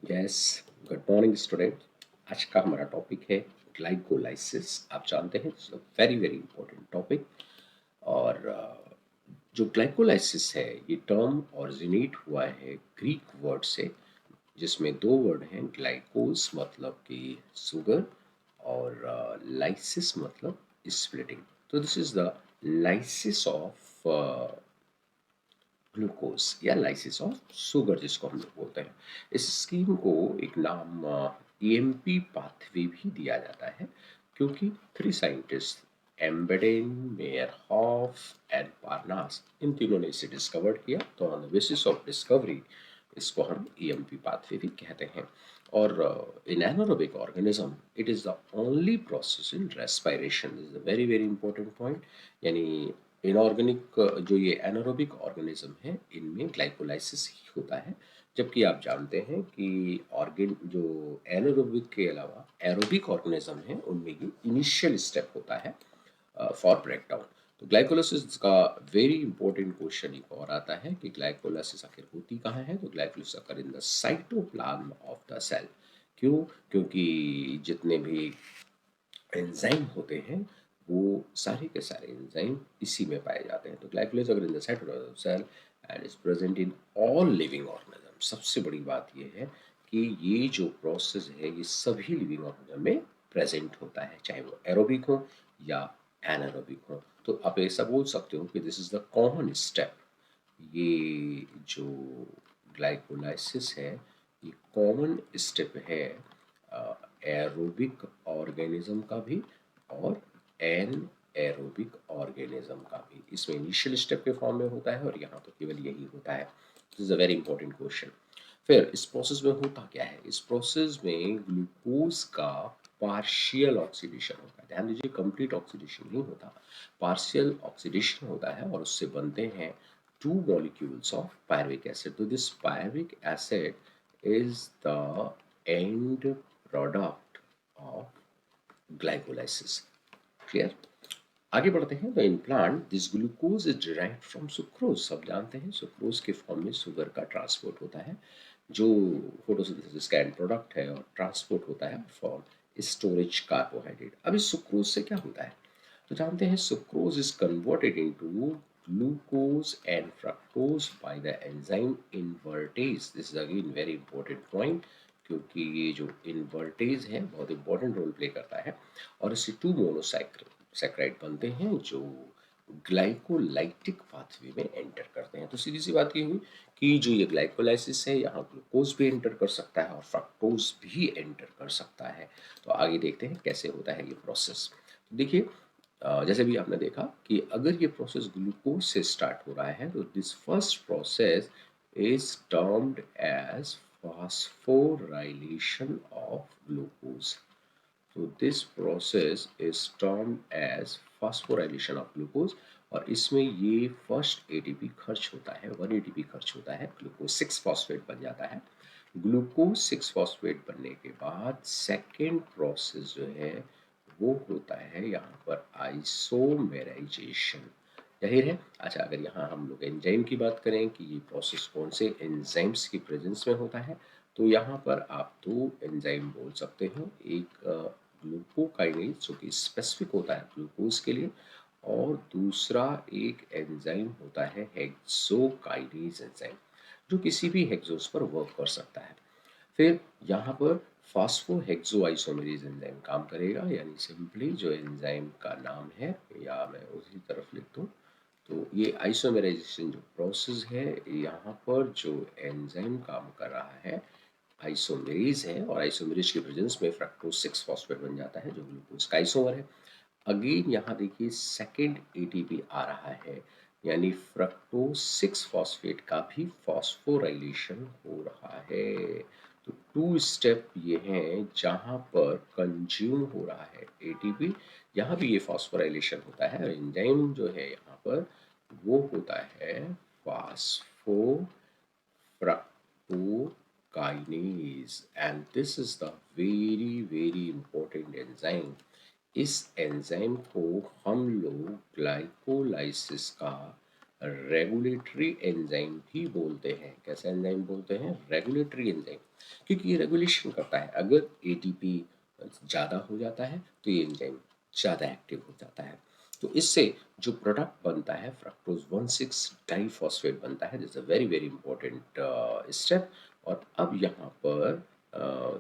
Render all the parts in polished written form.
Yes, good morning student. आज का हमारा टॉपिक है ग्लाइकोलाइसिस। आप जानते हैं वेरी वेरी इंपॉर्टेंट टॉपिक। और जो ग्लाइकोलाइसिस है ये टर्म ओरिजिनेट हुआ है ग्रीक वर्ड से, जिसमें दो वर्ड हैं, ग्लाइकोस मतलब कि शुगर और लाइसिस मतलब स्प्लिटिंग। तो this is the lysis of glucose या लाइसिस ऑफ शुगर जिसको हम लोग बोलते हैं। इस स्कीम को एक नाम ईएमपी पाथवे भी दिया जाता है, क्योंकि थ्री साइंटिस्ट एम्बेडेन, मेयरहॉफ एंड पार्नास, इन तीनों ने इसे डिस्कवर किया। तो on the basis of discovery इसको हम ईएमपी पाथवे भी कहते हैं। और इन anaerobic organism it is the only process in respiration, is a very very important point. यानी इनऑर्गेनिक जो ये एनारोबिक ऑर्गेनिज्म है इनमें ग्लाइकोलाइसिस ही होता है। जबकि आप जानते हैं कि ऑर्गेन जो एनारोबिक के अलावा एरोबिक ऑर्गेनिज्म है उनमें ये इनिशियल स्टेप होता है फॉर ब्रेकडाउन। तो ग्लाइकोलाइसिस का वेरी इंपॉर्टेंट क्वेश्चन एक और आता है कि ग्लाइकोलाइसिस आखिर होती कहाँ है। तो glycolysis occur in the cytoplasm of the cell. क्यों? क्योंकि जितने भी एंजाइम होते हैं वो सारे के सारे एंजाइम इसी में पाए जाते हैं। तो glycolysis occur in the cytoplasm cell and is present in all living organism. सबसे बड़ी बात ये है कि ये जो प्रोसेस है ये सभी लिविंग ऑर्गेनिज्म में प्रेजेंट होता है, चाहे वो एरोबिक हो या एनारोबिक हो। तो आप ऐसा बोल सकते हो कि this is the common step. ये जो ग्लाइकोलाइसिस है ये कॉमन स्टेप है एरोबिक ऑर्गेनिज्म का भी और एन एरोबिक ऑर्गेनिज्म का भी। इसमें इनिशियल स्टेप के फॉर्म में होता है और यहाँ तो केवल यही होता है। This is a very important question. फिर इस प्रोसेस में होता क्या है? इस प्रोसेस में ग्लूकोज का पार्शियल ऑक्सीडेशन होता है। ध्यान दीजिए, कंप्लीट ऑक्सीडेशन नहीं होता, पार्शियल ऑक्सीडेशन होता है और उससे बनते हैं two molecules of pyruvic acid. So this pyruvic acid is the end product of glycolysis. Clear? आगे बढ़ते हैं। तो in plant this glucose is derived from sucrose. सब जानते हैं सुक्रोज के फॉर्म में शुगर का ट्रांसपोर्ट होता है, जो फोटोसिंथेसिस का एंड प्रोडक्ट है, और ट्रांसपोर्ट होता है फॉर स्टोरेज कार्बोहाइड्रेट। अब इस सुक्रोज से क्या होता है? तो जानते हैं sucrose is converted into glucose and fructose by the enzyme invertase. This is again very important point, क्योंकि ये जो इन्वर्टेज है बहुत इंपॉर्टेंट रोल प्ले करता है। और इससे टू मोनोसैक्राइड बनते हैं जो ग्लाइकोलाइटिक पाथवे में एंटर करते हैं। तो सीधी सी बात ये हुई कि जो ये ग्लाइकोलाइसिस है यहाँ ग्लूकोज भी एंटर कर सकता है और फ्रक्टोज भी एंटर कर सकता है। तो आगे देखते हैं कैसे होता है ये प्रोसेस। तो देखिए, जैसे भी आपने देखा कि अगर ये प्रोसेस ग्लूकोज से स्टार्ट हो रहा है तो this first process is termed as phosphorylation of glucose. So this process is termed as phosphorylation of glucose। और इसमें ये फर्स्ट एटीपी खर्च होता है, 1 एटीपी खर्च होता है, ग्लूकोज 6 फॉस्फेट बन जाता है। ग्लूकोज 6 फॉस्फेट बनने के बाद सेकेंड प्रोसेस जो है वो होता है यहाँ पर आइसोमेराइजेशन। जाहिर है। अच्छा, अगर यहाँ हम लोग एंजाइम की बात करें कि ये प्रोसेस कौन से एंजाइम्स की प्रेजेंस में होता है, तो यहाँ पर आप दो एंजाइम बोल सकते हो। एक ग्लूकोकाइनेज जो कि स्पेसिफिक होता है ग्लूकोज के लिए, और दूसरा एक एंजाइम होता है हेक्सोकाइनेज एंजाइम, जो किसी भी हेक्सोस पर वर्क कर सकता है। फिर यहाँ पर फॉस्फोहेक्सोआइसोमेरेज एंजाइम काम करेगा, यानी सिंपली जो एंजाइम का नाम है या मैं उसी तरफ लिख दूँ, तो ये आइसोमेराइजेशन जो प्रोसेस है यहाँ पर जो एंजाइम काम कर रहा है आइसोमेरेज है, और आइसोमेरेज के प्रेजेंस में फ्रक्टोज 6 फॉस्फेट बन जाता है जो ग्लूकोज का आइसोमर है। अगेन यहाँ देखिए सेकेंड एटीपी आ रहा है, यानी फ्रक्टोज 6 फॉस्फेट का भी फॉस्फोराइलेशन हो रहा है। तो टू स्टेप ये हैं जहाँ पर कंज्यूम हो रहा है एटीपी, यहाँ भी ये फॉस्फोराइलेशन होता है। और एंजाइम जो है यहाँ पर वो होता है phospho fructokinase, and this is the very very important enzyme। इस एंजाइम को हम लोग ग्लाइकोलाइसिस का रेगुलेटरी एंजाइम भी बोलते हैं। कैसा एंजाइम बोलते हैं? Regulatory enzyme. क्योंकि ये रेगुलेशन करता है। अगर एटीपी ज़्यादा हो जाता है तो ये एंजाइम ज़्यादा एक्टिव हो जाता है। तो इससे जो प्रोडक्ट बनता है फ्रक्टोज 1,6 डाइफॉस्फेट बनता है। This is a very very important step. और अब यहाँ पर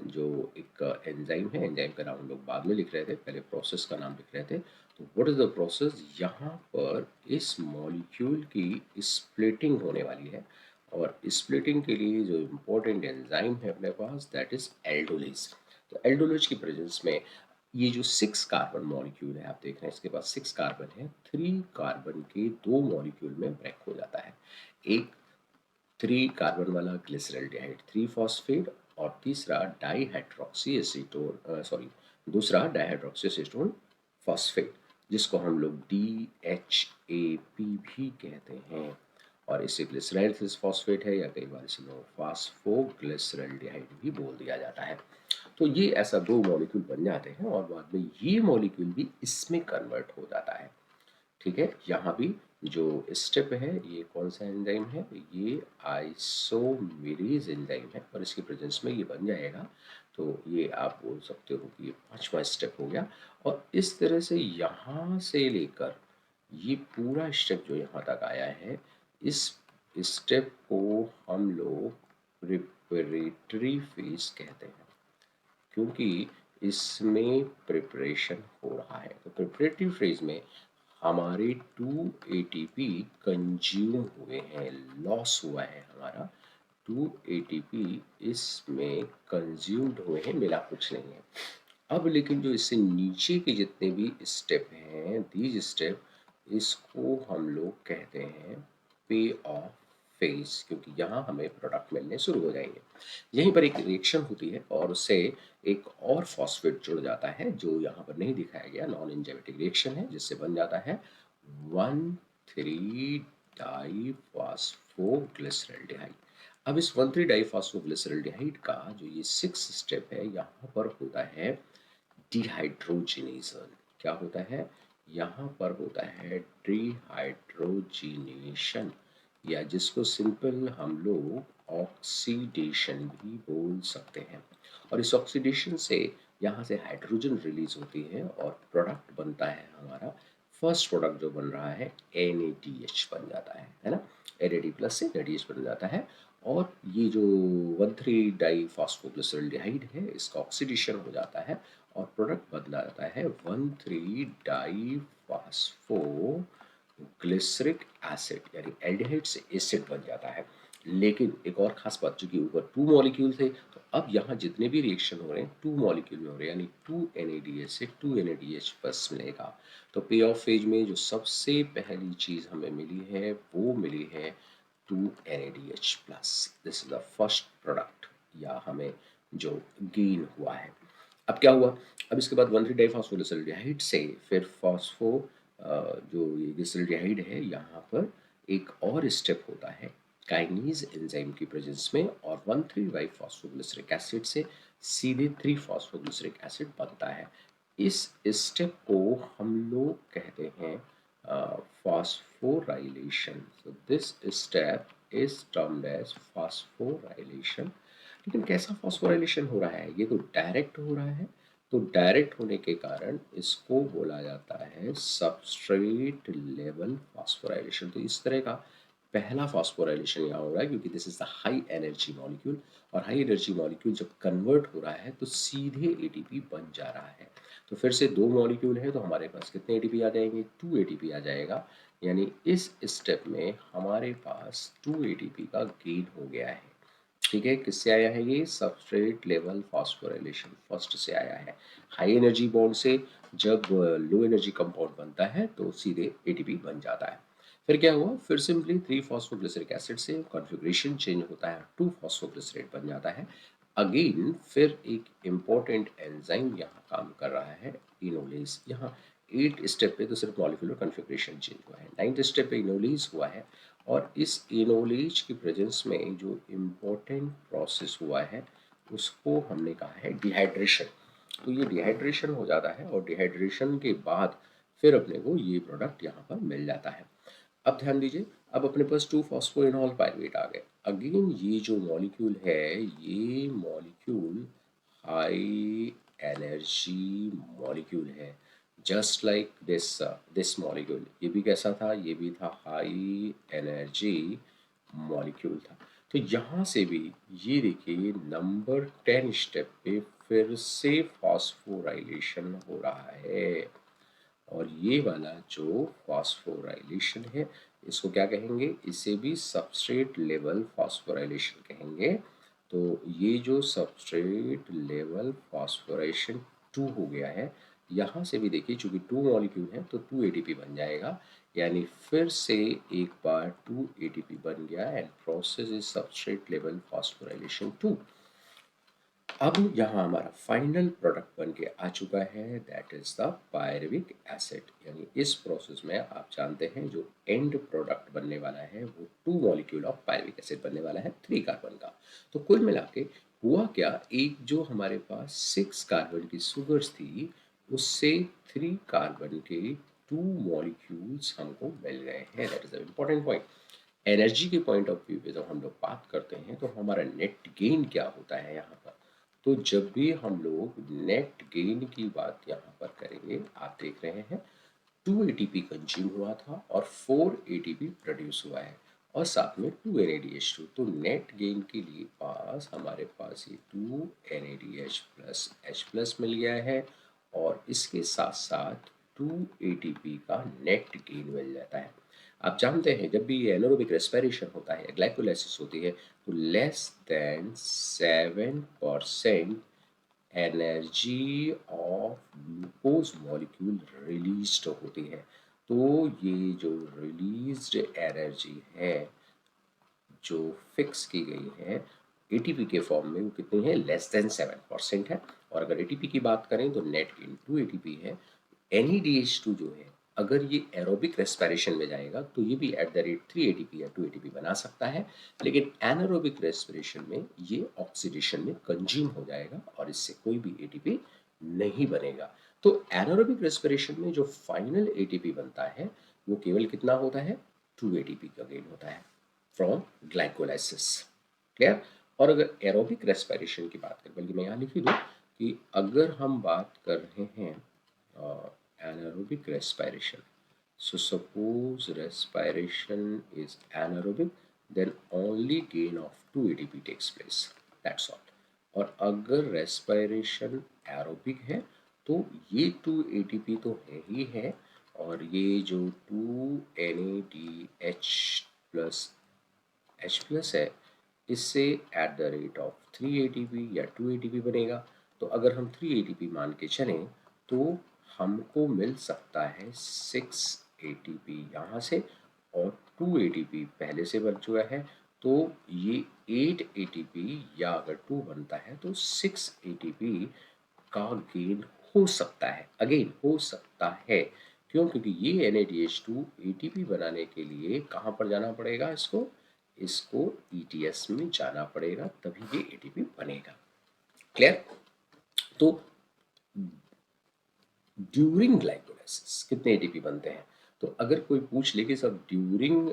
जो एक एंजाइम है, एंजाइम का नाम हम लोग बाद में लिख रहे थे, पहले प्रोसेस का नाम लिख रहे थे। तो व्हाट इज द प्रोसेस? यहाँ पर इस मॉलिक्यूल की स्प्लिटिंग होने वाली है, और स्प्लिटिंग के लिए जो इम्पोर्टेंट एंजाइम है अपने पास, दैट इज एल्डोलेज। तो एल्डोलेज की प्रेजेंस में ये जो 6 कार्बन मॉलिक्यूल है, आप देख रहे हैं इसके पास 6 कार्बन है, 3 कार्बन के 2 मॉलिक्यूल में ब्रेक हो जाता है। एक 3 कार्बन वाला ग्लिसरल्डिहाइड 3 फॉस्फेट, और तीसरा डाईहाइड्रोक्सी एसीटोन, सॉरी, दूसरा डाईहाइड्रोक्सी एसीटोन फॉस्फेट, जिसको हम लोग DHAP भी कहते हैं। और इसे ग्लिसराइल फॉस्फेट है, या कई बार इसे लोग फास्फोग्लिसरल्डिहाइड भी बोल दिया जाता है। तो ये ऐसा 2 मॉलिक्यूल बन जाते हैं, और बाद में ये मॉलिक्यूल भी इसमें कन्वर्ट हो जाता है। ठीक है, यहाँ भी जो स्टेप है, ये कौन सा एंजाइम है? ये आइसोमेरेज एंजाइम है, और इसकी प्रेजेंस में ये बन जाएगा। तो ये आप बोल सकते हो कि ये 5वां स्टेप हो गया। और इस तरह से यहाँ से लेकर ये पूरा स्टेप जो यहाँ तक आया है, इस स्टेप को हम लोग प्रिपरेटरी फेज कहते हैं, क्योंकि इसमें प्रिपरेशन हो रहा है। तो प्रिपरेटरी फेज में हमारे 2 एटीपी कंज्यूम हुए हैं, लॉस हुआ है हमारा 2 एटीपी इसमें कंज्यूम्ड हुए हैं, मिला कुछ नहीं है। अब लेकिन जो इससे नीचे के जितने भी स्टेप हैं, दीज स्टेप, इसको हम लोग कहते हैं पे ऑफ फेज, क्योंकि यहाँ हमें प्रोडक्ट मिलने शुरू हो जाएंगे। यहीं पर एक रिएक्शन होती है, और उससे एक और फॉस्फेट जुड़ जाता है, जो यहाँ पर नहीं दिखाया गया, नॉन एंजाइमेटिक रिएक्शन है, जिससे बन जाता है 1,3 डाइफॉस्फोग्लिसरल्डिहाइड। अब इस 1,3 डाइफॉस्फोग्लिसरल्डिहाइड का जो ये 6 स्टेप है, यहाँ पर होता है डिहाइड्रोजिनेशन। क्या होता है? यहाँ पर होता है डिहाइड्रोजिनेशन, या जिसको सिंपल हम लोग ऑक्सीडेशन भी बोल सकते हैं। और इस ऑक्सीडेशन से यहाँ से हाइड्रोजन रिलीज होती है, और प्रोडक्ट बनता है हमारा, फर्स्ट प्रोडक्ट जो बन रहा है NADH बन जाता है ना। NAD प्लस से NADH बन जाता है। और ये जो 1,3 डाइफॉस्फोग्लिसरल्डिहाइड है, इसका ऑक्सीडेशन हो जाता है, और प्रोडक्ट बदला जाता है 1,3 डाइफॉस्फो ग्लिसरिक एसिड, यानी एल्डिहाइड से एसिड बन जाता है। लेकिन एक और खास बात, चूंकि ऊपर 2 मॉलिक्यूल थे, तो अब यहाँ जितने भी रिएक्शन हो रहे हैं 2 मॉलिक्यूल में हो रहे हैं, यानी 2 NADH से 2 NADH प्लस मिलेगा। तो पे ऑफ फेज में जो सबसे पहली चीज हमें मिली है, वो मिली है 2 NADH plus. This is the first product, या हमें जो गेन हुआ है। अब क्या हुआ? अब इसके बाद 1,3 डाइफॉस्फोग्लिसरल्डिहाइड से फिर फॉस्फो जो ये ग्लिसरल्डिहाइड है, यहाँ पर एक और स्टेप होता है काइनेज एंजाइम की प्रेजेंस में, और 1,3 डाइफॉस्फोग्लिसरिक एसिड से सीधे 3 फॉस्फोग्लिसरिक एसिड बनता है। इस स्टेप को हम लोग कहते हैं phosphorylation. So this step is termed as phosphorylation. लेकिन कैसा फॉस्फोराइलेशन हो रहा है? ये तो डायरेक्ट हो रहा है। तो डायरेक्ट होने के कारण इसको बोला जाता है सबस्ट्रेट लेवल फॉस्फोराइलेशन। तो इस तरह का पहला फॉस्फोराइलेशन यहाँ हो रहा है, क्योंकि this is the high energy molecule, और हाई एनर्जी मॉलिक्यूल जब कन्वर्ट हो रहा है तो सीधे एटीपी बन जा रहा है। तो फिर से 2 मॉलिक्यूल है, तो हमारे पास कितने एटीपी आ जाएंगे? 2 एटीपी आ जाएगा। यानी इस स्टेप में हमारे पास 2 एटीपी का गेन हो गया है। ठीक है, किससे आया है? ये सबस्ट्रेट लेवल फॉस्फोराइलेशन फर्स्ट से आया है। हाई एनर्जी बॉन्ड से जब लो एनर्जी कंपाउंड बनता है तो सीधे एटीपी बन जाता है। फिर क्या हुआ? फिर सिंपली 3 फॉस्फोग्लिसरिक एसिड से कॉन्फ़िगरेशन चेंज होता है, 2 फॉस्फोग्लिसरेट बन जाता है। अगेन फिर एक इम्पोर्टेंट एंजाइम यहाँ काम कर रहा है, इनोलेज। यहाँ 8 स्टेप पे तो सिर्फ मॉलिक्यूलर कॉन्फ़िगरेशन चेंज हुआ है, 9th स्टेप पे इनोलेज हुआ है। और इस इनोलेज की प्रेजेंस में जो इम्पोर्टेंट प्रोसेस हुआ है, उसको हमने कहा है डिहाइड्रेशन। तो ये डिहाइड्रेशन हो जाता है, और डिहाइड्रेशन के बाद फिर अपने को ये प्रोडक्ट यहाँ पर मिल जाता है। अब ध्यान दीजिए, अब अपने पास 2 फॉस्फोइनॉल पायरुवेट आ गए। अगेन ये जो मॉलिक्यूल है, ये मॉलिक्यूल हाई एनर्जी मॉलिक्यूल है। जस्ट लाइक दिस मॉलिक्यूल, ये भी कैसा था? ये भी था हाई एनर्जी मॉलिक्यूल था। तो यहाँ से भी ये देखिए नंबर 10 स्टेप पे फिर से फॉस्फोराइलेशन हो रहा है। और ये वाला जो फॉस्फोराइलेशन है, इसको क्या कहेंगे? इसे भी सबस्ट्रेट लेवल फॉस्फोराइलेशन कहेंगे। तो ये जो सबस्ट्रेट लेवल फॉस्फोराइलेशन 2 हो गया है, यहाँ से भी देखिए चूंकि 2 मॉलिक्यूल है तो 2 एटीपी बन जाएगा। यानी फिर से एक बार 2 एटीपी बन गया and process is substrate level phosphorylation 2। अब यहाँ हमारा फाइनल प्रोडक्ट बन के आ चुका है, that is the pyruvic acid. यानी इस प्रोसेस में आप जानते हैं जो एंड प्रोडक्ट बनने वाला है वो 2 मॉलिक्यूल ऑफ पायरुविक एसिड बनने वाला है 3 कार्बन का। तो कुल मिला के हुआ क्या, एक जो हमारे पास 6 कार्बन की सुगर्स थी, उससे 3 कार्बन के 2 मॉलिक्यूल्स हमको मिल गए हैं। That is the important point. Energy के पॉइंट ऑफ व्यू पे जब हम लोग बात करते हैं तो हमारा नेट गेन क्या होता है यहाँ पर? तो जब भी हम लोग नेट गेन की बात यहाँ पर करेंगे, आप देख रहे हैं 2 एटीपी कंज्यूम हुआ था और 4 एटीपी प्रोड्यूस हुआ है और साथ में 2 NADH2। तो नेट गेन के लिए पास हमारे पास ये 2 NADH प्लस H प्लस मिल गया है और इसके साथ साथ 2 ATP का नेट गेन मिल जाता है। आप जानते हैं जब भी ये एनारोबिक रेस्पिरेशन होता है, ग्लाइकोलाइसिस होती है, तो less than 7% energy of glucose molecule released होती है। तो ये जो रिलीज्ड एनर्जी है, जो फिक्स की गई है एटीपी के फॉर्म में, वो कितनी है? लेस देन 7% है। और अगर एटीपी की बात करें तो नेट गेन 2 एटीपी है। NADH2 जो है, अगर ये एरोबिक रेस्पिरेशन में जाएगा तो ये भी एट द रेट 3 एटीपी या 2 एटीपी बना सकता है, लेकिन एनारोबिक रेस्पिरेशन में ये ऑक्सीडेशन में कंज्यूम हो जाएगा और इससे कोई भी एटीपी नहीं बनेगा। तो एनारोबिक रेस्पिरेशन में जो फाइनल एटीपी बनता है वो केवल कितना होता है? 2 एटीपी का गेन होता है फ्रॉम ग्लाइकोलाइसिस। क्लियर? और अगर एरोबिक रेस्पिरेशन की बात करें, बल्कि मैं यहाँ लिख ही दूँ कि अगर हम बात कर रहे हैं anaerobic respiration, so suppose respiration is anaerobic, then only gain of 2 ATP takes place, that's all। और अगर रेस्पिरेशन एरोबिक है तो ये 2 एटीपी तो है ही है, और ये जो 2 NADH प्लस H प्लस है, इससे at the rate of 3 ATP या 2 एटीपी बनेगा। तो अगर हम 3 एटीपी मान के चलें तो हमको मिल सकता है 6 एटीपी यहाँ से, और 2 एटीपी पहले से बन चुका है, तो ये 8 एटीपी, या अगर 2 बनता है तो 6 एटीपी का गेन हो सकता है। अगेन हो सकता है, क्यों? क्योंकि ये NADH2 एटीपी बनाने के लिए कहाँ पर जाना पड़ेगा? इसको इसको ETS में जाना पड़ेगा, तभी ये एटीपी बनेगा। क्लियर? तो ड्यूरिंग ग्लाइकोलाइसिस कितने एटीपी बनते हैं? तो अगर कोई पूछ ले कि सर ड्यूरिंग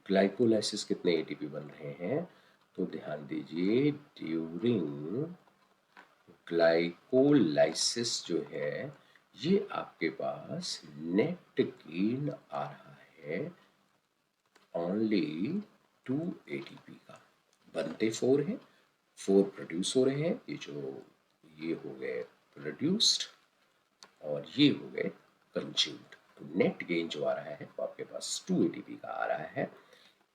ग्लाइकोलाइसिस कितने एटीपी बन रहे हैं, तो ध्यान दीजिए ड्यूरिंग ग्लाइकोलाइसिस जो है, ये आपके पास नेट गेन आ रहा है ओनली 2 एटीपी का। बनते 4 है, 4 प्रोड्यूस हो रहे हैं, ये हो गए प्रोड्यूस्ड और ये हो गए कंज्यूम्ड। तो नेट गेन जो आ रहा है वो आपके पास 2 एटीपी का आ रहा है।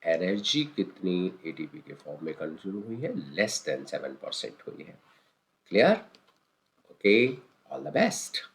एनर्जी कितनी एटीपी के फॉर्म में कंज्यूम हुई है? लेस देन 7% हुई है। Clear? Okay, all the best.